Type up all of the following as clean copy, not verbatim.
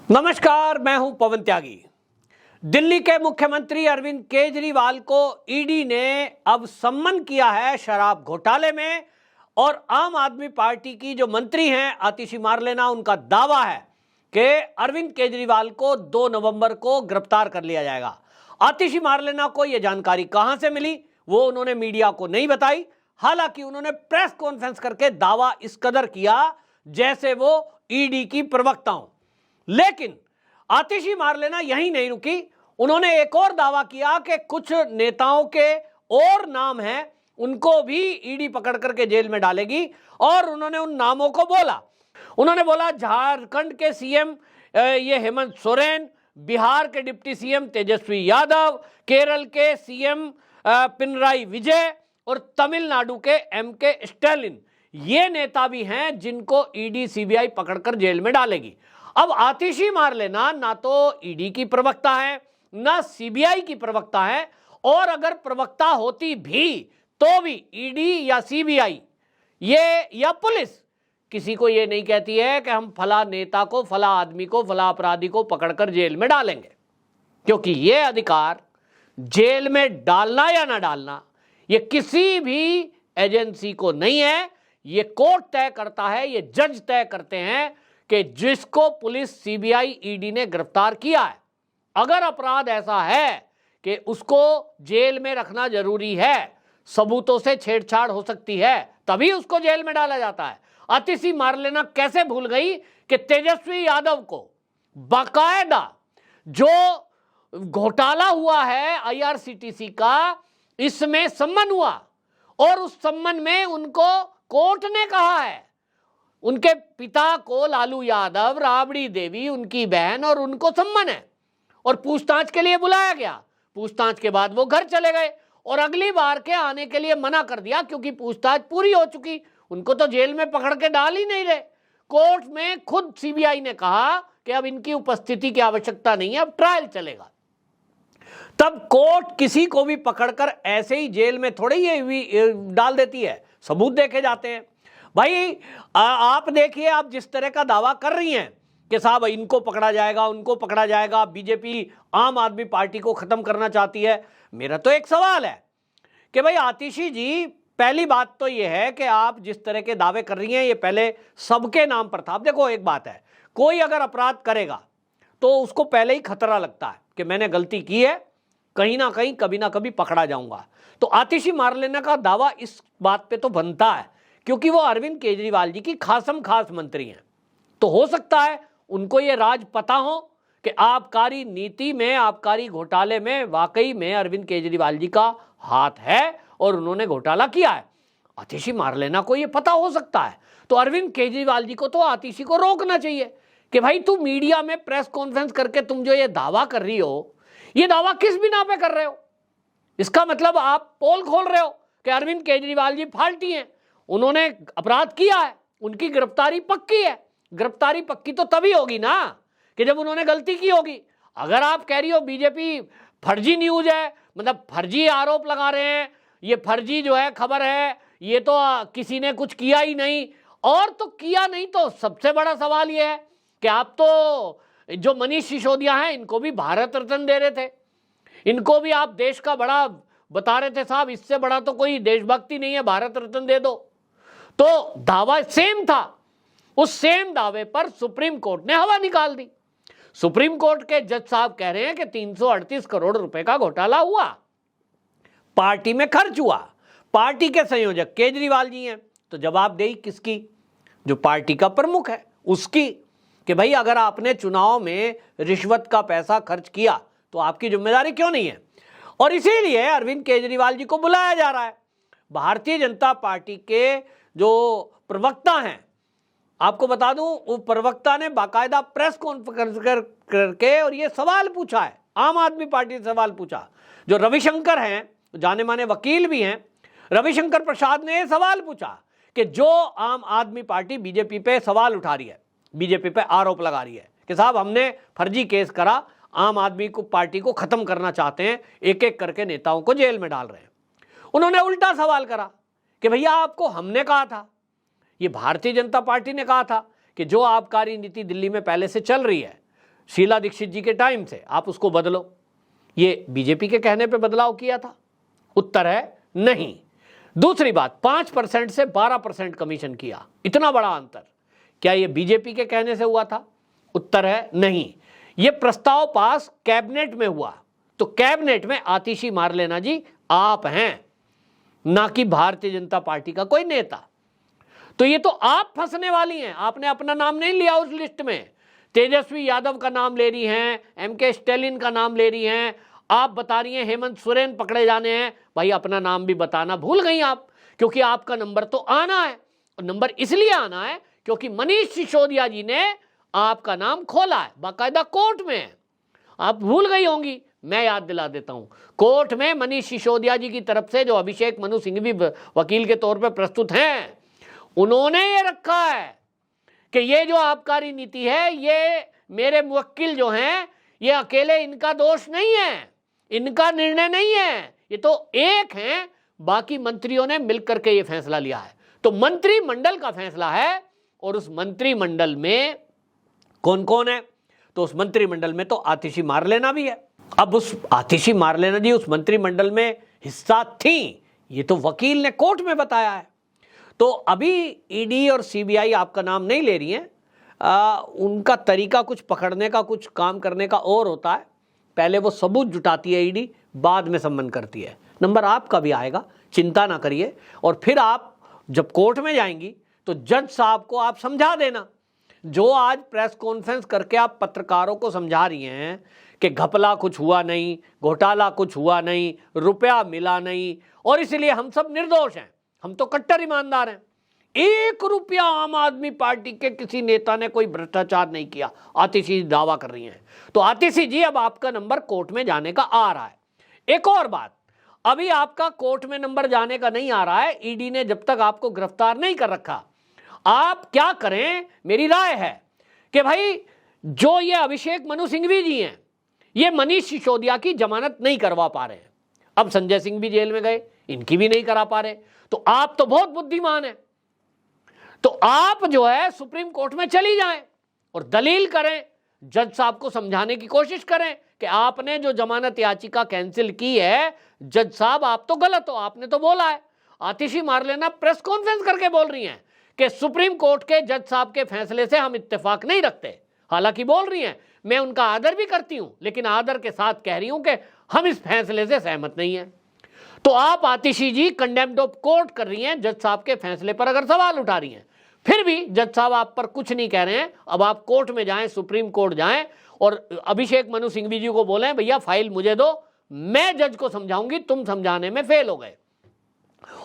नमस्कार, मैं हूं पवन त्यागी। दिल्ली के मुख्यमंत्री अरविंद केजरीवाल को ईडी ने अब सम्मन किया है शराब घोटाले में। और आम आदमी पार्टी की जो मंत्री हैं आतिशी मारलेना, उनका दावा है कि अरविंद केजरीवाल को 2 नवंबर को गिरफ्तार कर लिया जाएगा। आतिशी मारलेना को यह जानकारी कहां से मिली वो उन्होंने मीडिया को नहीं बताई। हालांकि उन्होंने प्रेस कॉन्फ्रेंस करके दावा इस कदर किया जैसे वो ईडी की प्रवक्ता हो। लेकिन आतिशी मारलेना यहीं नहीं रुकी, उन्होंने एक और दावा किया कि कुछ नेताओं के और नाम हैं, उनको भी ईडी पकड़ करके जेल में डालेगी। और उन्होंने उन नामों को बोला, उन्होंने बोला झारखंड के सीएम ये हेमंत सोरेन, बिहार के डिप्टी सीएम तेजस्वी यादव, केरल के सीएम पिनराई विजय और तमिलनाडु के एमके स्टालिन, ये नेता भी हैं जिनको ईडी सीबीआई पकड़कर जेल में डालेगी। अब आतिशी मारलेना ना तो ईडी की प्रवक्ता है ना सीबीआई की प्रवक्ता है, और अगर प्रवक्ता होती भी तो भी ईडी या सीबीआई ये या पुलिस किसी को ये नहीं कहती है कि हम फला नेता को, फला आदमी को, फला अपराधी को पकड़कर जेल में डालेंगे, क्योंकि ये अधिकार जेल में डालना या ना डालना ये किसी भी एजेंसी को नहीं है। ये कोर्ट तय करता है, ये जज तय करते हैं कि जिसको पुलिस, सीबीआई, ईडी ने गिरफ्तार किया है, अगर अपराध ऐसा है कि उसको जेल में रखना जरूरी है, सबूतों से छेड़छाड़ हो सकती है, तभी उसको जेल में डाला जाता है। आतिशी मारलेना कैसे भूल गई कि तेजस्वी यादव को बाकायदा जो घोटाला हुआ है आईआरसीटीसी का, इसमें सम्मन हुआ और उस सम्मन में उनको कोर्ट ने कहा है, उनके पिता को लालू यादव, राबड़ी देवी उनकी बहन, और उनको सम्मन है और पूछताछ के लिए बुलाया गया। पूछताछ के बाद वो घर चले गए और अगली बार के आने के लिए मना कर दिया क्योंकि पूछताछ पूरी हो चुकी, उनको तो जेल में पकड़ के डाल ही नहीं रहे। कोर्ट में खुद सीबीआई ने कहा कि अब इनकी उपस्थिति की आवश्यकता नहीं है, अब ट्रायल चलेगा। तब कोर्ट किसी को भी पकड़कर ऐसे ही जेल में थोड़ी ही डाल देती है, सबूत देखे जाते हैं। भाई आप देखिए, आप जिस तरह का दावा कर रही हैं कि साहब इनको पकड़ा जाएगा, उनको पकड़ा जाएगा, बीजेपी आम आदमी पार्टी को खत्म करना चाहती है। मेरा तो एक सवाल है कि भाई आतिशी जी, पहली बात तो यह है कि आप जिस तरह के दावे कर रही हैं ये पहले सबके नाम पर था। अब देखो, एक बात है, कोई अगर अपराध करेगा तो उसको पहले ही खतरा लगता है कि मैंने गलती की है, कहीं ना कहीं कभी ना कभी पकड़ा जाऊंगा। तो आतिशी मारलेना का दावा इस बात पे तो बनता है क्योंकि वो अरविंद केजरीवाल जी की खासम खास मंत्री हैं। तो हो सकता है उनको ये राज पता हो कि आबकारी नीति में, आबकारी घोटाले में वाकई में अरविंद केजरीवाल जी का हाथ है और उन्होंने घोटाला किया है। आतिशी मारलेना को ये पता हो सकता है, तो अरविंद केजरीवाल जी को तो आतिशी को रोकना चाहिए कि भाई तुम मीडिया में प्रेस कॉन्फ्रेंस करके तुम जो ये दावा कर रही हो, ये दावा किस बिना पे कर रहे हो? इसका मतलब आप पोल खोल रहे हो कि अरविंद केजरीवाल जी फाल्टी हैं, उन्होंने अपराध किया है, उनकी गिरफ्तारी पक्की है। गिरफ्तारी पक्की तो तभी होगी ना कि जब उन्होंने गलती की होगी। अगर आप कह रही हो बीजेपी फर्जी न्यूज है, मतलब फर्जी आरोप लगा रहे हैं, ये फर्जी जो है खबर है, ये तो किसी ने कुछ किया ही नहीं, और तो किया नहीं तो सबसे बड़ा सवाल ये है कि आप तो जो मनीष सिसोदिया हैं इनको भी भारत रत्न दे रहे थे, इनको भी आप देश का बड़ा बता रहे थे, साहब इससे बड़ा तो कोई देशभक्ति नहीं है, भारत रत्न दे दो। तो दावा सेम था, उस सेम दावे पर सुप्रीम कोर्ट ने हवा निकाल दी। सुप्रीम कोर्ट के जज साहब कह रहे हैं कि 338 करोड़ रुपए का घोटाला हुआ, पार्टी में खर्च हुआ, पार्टी के संयोजक केजरीवाल जी हैं, तो जवाबदेही किसकी? जो पार्टी का प्रमुख है उसकी, कि भाई अगर आपने चुनाव में रिश्वत का पैसा खर्च किया तो आपकी जिम्मेदारी क्यों नहीं है? और इसीलिए अरविंद केजरीवाल जी को बुलाया जा रहा है। भारतीय जनता पार्टी के जो प्रवक्ता हैं, आपको बता दूं, वो प्रवक्ता ने बाकायदा प्रेस कॉन्फ्रेंस करके और ये सवाल पूछा है, आम आदमी पार्टी से सवाल पूछा। जो रविशंकर हैं, जाने माने वकील भी हैं, रविशंकर प्रसाद ने ये सवाल पूछा कि जो आम आदमी पार्टी बीजेपी पे सवाल उठा रही है, बीजेपी पे आरोप लगा रही है कि साहब हमने फर्जी केस करा, आम आदमी को पार्टी को खत्म करना चाहते हैं, एक एक करके नेताओं को जेल में डाल रहे हैं। उन्होंने उल्टा सवाल करा कि भैया आपको हमने कहा था, ये भारतीय जनता पार्टी ने कहा था कि जो आबकारी नीति दिल्ली में पहले से चल रही है, शीला दीक्षित जी के टाइम से, आप उसको बदलो। ये बीजेपी के कहने पे बदलाव किया था? उत्तर है नहीं। दूसरी बात, 5% से 12% कमीशन किया, इतना बड़ा अंतर, क्या ये बीजेपी के कहने से हुआ था? उत्तर है नहीं। ये प्रस्ताव पास कैबिनेट में हुआ, तो कैबिनेट में आतिशी मारलेना जी आप हैं, ना कि भारतीय जनता पार्टी का कोई नेता। तो ये तो आप फंसने वाली हैं। आपने अपना नाम नहीं लिया उस लिस्ट में। तेजस्वी यादव का नाम ले रही हैं, एमके स्टैलिन का नाम ले रही हैं, आप बता रही हैं हेमंत सोरेन पकड़े जाने हैं। भाई अपना नाम भी बताना भूल गई आप, क्योंकि आपका नंबर तो आना है। और नंबर इसलिए आना है क्योंकि मनीष सिसोदिया जी ने आपका नाम खोला है, बाकायदा कोर्ट में। आप भूल गई होंगी, मैं याद दिला देता हूं। कोर्ट में मनीष सिसोदिया जी की तरफ से जो अभिषेक मनु सिंघवी वकील के तौर पर प्रस्तुत हैं, उन्होंने ये रखा है कि ये जो आबकारी नीति है, ये मेरे मुवक्किल जो हैं, ये अकेले इनका दोष नहीं है, इनका निर्णय नहीं है, ये तो एक हैं, बाकी मंत्रियों ने मिलकर के ये फैसला लिया है। तो मंत्रिमंडल का फैसला है, और उस मंत्रिमंडल में कौन कौन है? तो उस मंत्रिमंडल में तो आतिशी मारलेना भी है। अब उस आतिशी मारलेना जी उस मंत्रिमंडल में हिस्सा थी, ये तो वकील ने कोर्ट में बताया है। तो अभी ईडी और सीबीआई आपका नाम नहीं ले रही हैं, उनका तरीका कुछ पकड़ने का, कुछ काम करने का और होता है। पहले वो सबूत जुटाती है ईडी, बाद में सम्मन करती है। नंबर आपका भी आएगा, चिंता ना करिए। और फिर आप जब कोर्ट में जाएंगी तो जज साहब को आप समझा देना, जो आज प्रेस कॉन्फ्रेंस करके आप पत्रकारों को समझा रही हैं कि घपला कुछ हुआ नहीं, घोटाला कुछ हुआ नहीं, रुपया मिला नहीं, और इसलिए हम सब निर्दोष हैं, हम तो कट्टर ईमानदार हैं, 1 रुपया आम आदमी पार्टी के किसी नेता ने कोई भ्रष्टाचार नहीं किया, आतिशी दावा कर रही हैं। तो आतिशी जी अब आपका नंबर कोर्ट में जाने का आ रहा है। एक और बात, अभी आपका कोर्ट में नंबर जाने का नहीं आ रहा है, ईडी ने जब तक आपको गिरफ्तार नहीं कर रखा। आप क्या करें, मेरी राय है कि भाई जो ये अभिषेक मनु सिंघवी जी हैं, ये मनीष सिसोदिया की जमानत नहीं करवा पा रहे हैं। अब संजय सिंह भी जेल में गए, इनकी भी नहीं करा पा रहे। तो आप तो बहुत बुद्धिमान हैं, तो आप जो है सुप्रीम कोर्ट में चली जाएं और दलील करें, जज साहब को समझाने की कोशिश करें कि आपने जो जमानत याचिका कैंसिल की है, जज साहब आप तो गलत हो, आपने तो बोला है। आतिशी मारलेना प्रेस कॉन्फ्रेंस करके बोल रही हैं कि सुप्रीम कोर्ट के जज साहब के फैसले से हम इत्तेफाक नहीं रखते। हालांकि बोल रही हैं, मैं उनका आदर भी करती हूं, लेकिन आदर के साथ कह रही हूं कि हम इस फैसले से सहमत नहीं हैं। तो आप आतिशी जी कंडेम्ड ऑफ कोर्ट कर रही हैं, जज साहब के फैसले पर अगर सवाल उठा रही हैं, फिर भी जज साहब आप पर कुछ नहीं कह रहे हैं। अब आप कोर्ट में जाएं, सुप्रीम कोर्ट जाएं और अभिषेक मनु सिंघवी जी को बोलें, भैया फाइल मुझे दो, मैं जज को समझाऊंगी, तुम समझाने में फेल हो गए।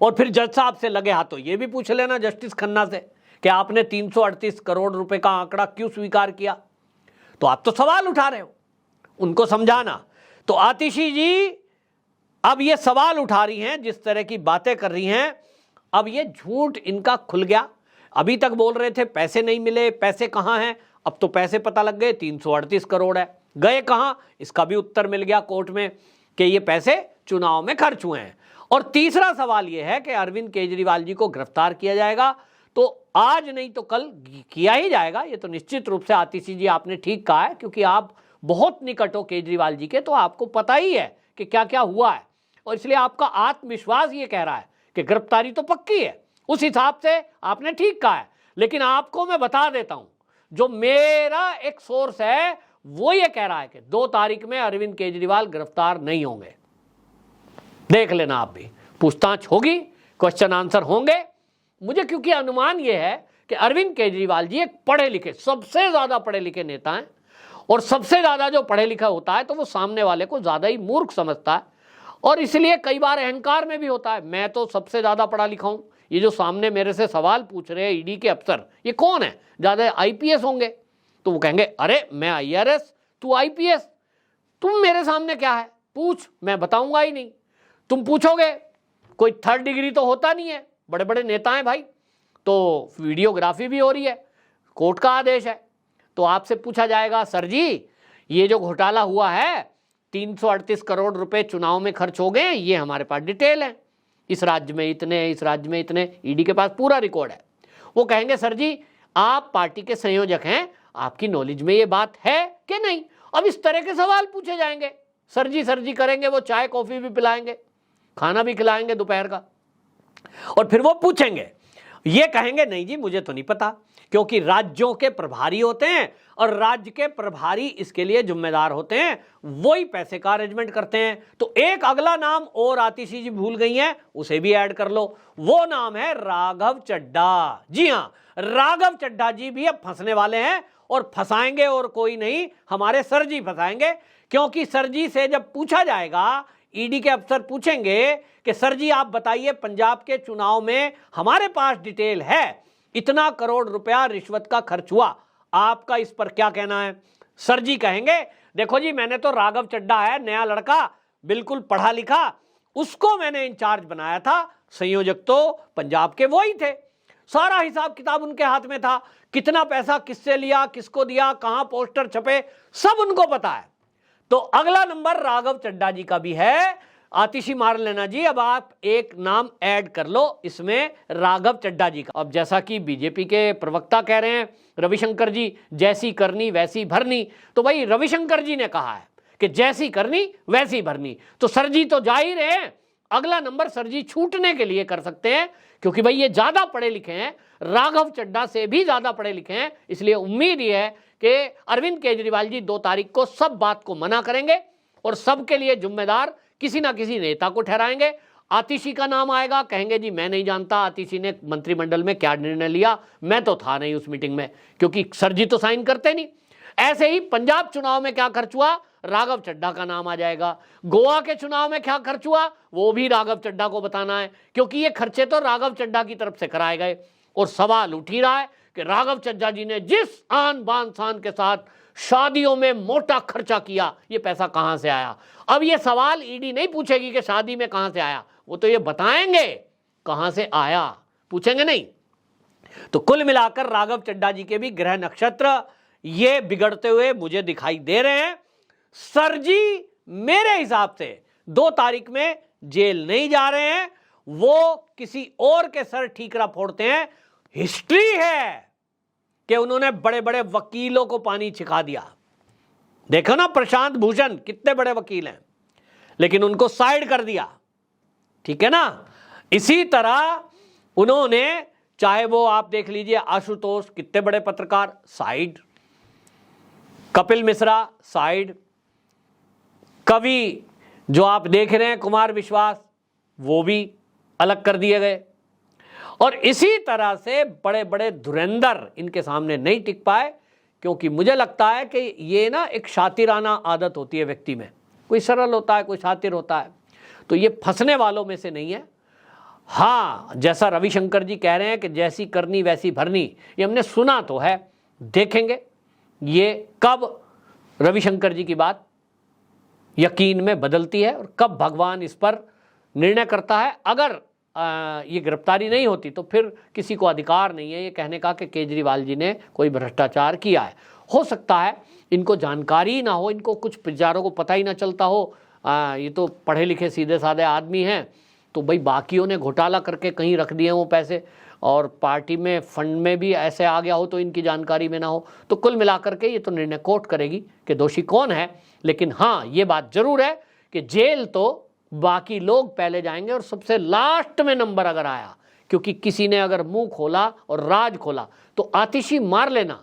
और फिर जज साहब से लगे हाथों ये भी पूछ लेना जस्टिस खन्ना से कि आपने 338 करोड़ रुपए का आंकड़ा क्यों स्वीकार किया। तो आप तो सवाल उठा रहे हो, उनको समझाना। तो आतिशी जी अब ये सवाल उठा रही हैं, जिस तरह की बातें कर रही हैं, अब ये झूठ इनका खुल गया। अभी तक बोल रहे थे पैसे नहीं मिले, पैसे कहाँ हैं, अब तो पैसे पता लग गए, 338 करोड़ है। गए कहाँ, इसका भी उत्तर मिल गया कोर्ट में कि ये पैसे चुनाव में खर्च हुए हैं। और तीसरा सवाल यह है कि अरविंद केजरीवाल जी को गिरफ्तार किया जाएगा, तो आज नहीं तो कल किया ही जाएगा। ये तो निश्चित रूप से आतिशी जी आपने ठीक कहा है, क्योंकि आप बहुत निकट हो केजरीवाल जी के, तो आपको पता ही है कि क्या क्या हुआ है, और इसलिए आपका आत्मविश्वास ये कह रहा है कि गिरफ्तारी तो पक्की है। उस हिसाब से आपने ठीक कहा है। लेकिन आपको मैं बता देता हूं, जो मेरा एक सोर्स है वो ये कह रहा है कि 2 तारीख में अरविंद केजरीवाल गिरफ्तार नहीं होंगे। देख लेना आप भी, पूछताछ होगी, क्वेश्चन आंसर होंगे। मुझे क्योंकि अनुमान यह है कि अरविंद केजरीवाल जी एक पढ़े लिखे, सबसे ज्यादा पढ़े लिखे नेता हैं, और सबसे ज्यादा जो पढ़े लिखा होता है तो वो सामने वाले को ज्यादा ही मूर्ख समझता है, और इसलिए कई बार अहंकार में भी होता है, मैं तो सबसे ज्यादा पढ़ा लिखा हूं। ये जो सामने मेरे से सवाल पूछ रहे हैं ईडी के अफसर, ये कौन है, ज्यादा आईपीएस होंगे, तो वो कहेंगे अरे मैं आईआरएस, तू आईपीएस, तुम मेरे सामने क्या है, पूछ, मैं बताऊंगा ही नहीं। तुम पूछोगे, कोई 3rd डिग्री तो होता नहीं है, बड़े बड़े नेता हैं भाई, तो वीडियोग्राफी भी हो रही है, कोर्ट का आदेश है, तो आपसे पूछा जाएगा सर जी ये जो घोटाला हुआ है 338 करोड़ रुपए चुनाव में खर्च हो गए, ये हमारे पास डिटेल है, इस राज्य में इतने, इस राज्य में इतने, ईडी के पास पूरा रिकॉर्ड है। वो कहेंगे सर जी आप पार्टी के संयोजक हैं, आपकी नॉलेज में ये बात है कि नहीं। अब इस तरह के सवाल पूछे जाएंगे, सर जी करेंगे, वो चाय कॉफी भी पिलाएंगे, खाना भी खिलाएंगे दोपहर का, और फिर वो पूछेंगे, ये कहेंगे नहीं जी मुझे तो नहीं पता, क्योंकि राज्यों के प्रभारी होते हैं और राज्य के प्रभारी इसके लिए जिम्मेदार होते हैं, वही पैसे का अरेंजमेंट करते हैं। तो एक अगला नाम और आतिशी जी भूल गई हैं, उसे भी ऐड कर लो, वो नाम है राघव चड्ढा। जी हां, राघव चड्ढा जी भी अब फंसने वाले हैं, और फंसाएंगे और कोई नहीं, हमारे सर जी फंसाएंगे। क्योंकि सर जी से जब पूछा जाएगा, ईडी के अफसर पूछेंगे कि सर जी आप बताइए पंजाब के चुनाव में हमारे पास डिटेल है, इतना करोड़ रुपया रिश्वत का खर्च हुआ, आपका इस पर क्या कहना है। सर जी कहेंगे देखो जी मैंने तो राघव चड्ढा है नया लड़का, बिल्कुल पढ़ा लिखा, उसको मैंने इंचार्ज बनाया था, संयोजक तो पंजाब के वो ही थे, सारा हिसाब किताब उनके हाथ में था, कितना पैसा किससे लिया, किसको दिया, कहां पोस्टर छपे, सब उनको पता है। तो अगला नंबर राघव चड्ढा जी का भी है। आतिशी मार लेना जी, अब आप एक नाम ऐड कर लो इसमें, राघव चड्ढा जी का। अब जैसा कि बीजेपी के प्रवक्ता कह रहे हैं रविशंकर जी, जैसी करनी वैसी भरनी, तो भाई रविशंकर जी ने कहा है कि जैसी करनी वैसी भरनी, तो सर जी तो जा ही रहे हैं, अगला नंबर सर जी छूटने के लिए कर सकते हैं, क्योंकि भाई ये ज्यादा पढ़े लिखे हैं, राघव चड्ढा से भी ज्यादा पढ़े लिखे हैं, इसलिए उम्मीद ये है कि अरविंद केजरीवाल जी 2 तारीख को सब बात को मना करेंगे और सबके लिए जिम्मेदार किसी ना किसी नेता को ठहराएंगे। आतिशी का नाम आएगा, कहेंगे जी मैं नहीं जानता आतिशी ने मंत्रिमंडल में क्या निर्णय लिया, मैं तो था नहीं उस मीटिंग में, क्योंकि सर जी तो साइन करते नहीं। ऐसे ही पंजाब चुनाव में क्या खर्च हुआ, राघव चड्ढा का नाम आ जाएगा। गोवा के चुनाव में क्या खर्च हुआ, वो भी राघव चड्ढा को बताना है, क्योंकि ये खर्चे तो राघव चड्ढा की तरफ से कराए गए। और सवाल उठ ही रहा है कि राघव चड्ढा जी ने जिस आन बान शान के साथ शादियों में मोटा खर्चा किया, ये पैसा कहां से आया। अब ये सवाल ईडी नहीं पूछेगी कि शादी में कहां से आया, वो तो ये बताएंगे कहां से आया, पूछेंगे नहीं। तो कुल मिलाकर राघव चड्ढा जी के भी ग्रह नक्षत्र ये बिगड़ते हुए मुझे दिखाई दे रहे हैं। सर जी मेरे हिसाब से 2 तारीख में जेल नहीं जा रहे हैं, वो किसी और के सर ठीकरा फोड़ते हैं। हिस्ट्री है कि उन्होंने बड़े बड़े वकीलों को पानी छिका दिया। देखो ना प्रशांत भूषण कितने बड़े वकील हैं, लेकिन उनको साइड कर दिया, ठीक है ना। इसी तरह उन्होंने, चाहे वो आप देख लीजिए आशुतोष कितने बड़े पत्रकार, साइड, कपिल मिश्रा साइड, कवि जो आप देख रहे हैं कुमार विश्वास वो भी अलग कर दिए गए। और इसी तरह से बड़े बड़े धुरंधर इनके सामने नहीं टिक पाए, क्योंकि मुझे लगता है कि ये ना एक शातिराना आदत होती है व्यक्ति में, कोई सरल होता है कोई शातिर होता है, तो ये फंसने वालों में से नहीं है। हाँ, जैसा रविशंकर जी कह रहे हैं कि जैसी करनी वैसी भरनी, ये हमने सुना तो है, देखेंगे ये कब रविशंकर जी की बात यकीन में बदलती है और कब भगवान इस पर निर्णय करता है। अगर ये गिरफ्तारी नहीं होती तो फिर किसी को अधिकार नहीं है ये कहने का कि केजरीवाल जी ने कोई भ्रष्टाचार किया है। हो सकता है इनको जानकारी ही ना हो, इनको कुछ बेचारों को पता ही ना चलता हो, ये तो पढ़े लिखे सीधे साधे आदमी हैं, तो भाई बाकियों ने घोटाला करके कहीं रख दिए वो पैसे, और पार्टी में फंड में भी ऐसे आ गया हो तो इनकी जानकारी में ना हो। तो कुल मिलाकर के ये तो निर्णय कोर्ट करेगी कि दोषी कौन है। लेकिन हाँ, ये बात जरूर है कि जेल तो बाकी लोग पहले जाएंगे और सबसे लास्ट में नंबर अगर आया, क्योंकि किसी ने अगर मुंह खोला और राज खोला तो आतिशी मार लेना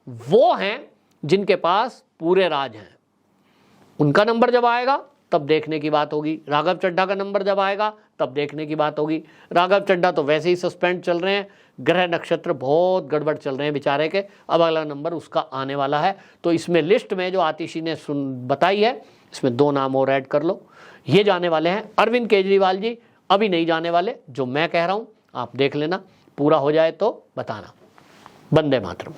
वो हैं जिनके पास पूरे राज हैं, उनका नंबर जब आएगा तब देखने की बात होगी। राघव चड्ढा का नंबर जब आएगा तब देखने की बात होगी। राघव चड्ढा तो वैसे ही सस्पेंड चल रहे हैं, ग्रह नक्षत्र बहुत गड़बड़ चल रहे हैं बेचारे के, अब अगला नंबर उसका आने वाला है। तो इसमें लिस्ट में जो आतिशी ने बताई है, इसमें 2 नाम और ऐड कर लो। ये जाने वाले हैं अरविंद केजरीवाल जी, अभी नहीं जाने वाले, जो मैं कह रहा हूं आप देख लेना, पूरा हो जाए तो बताना। वंदे मातरम।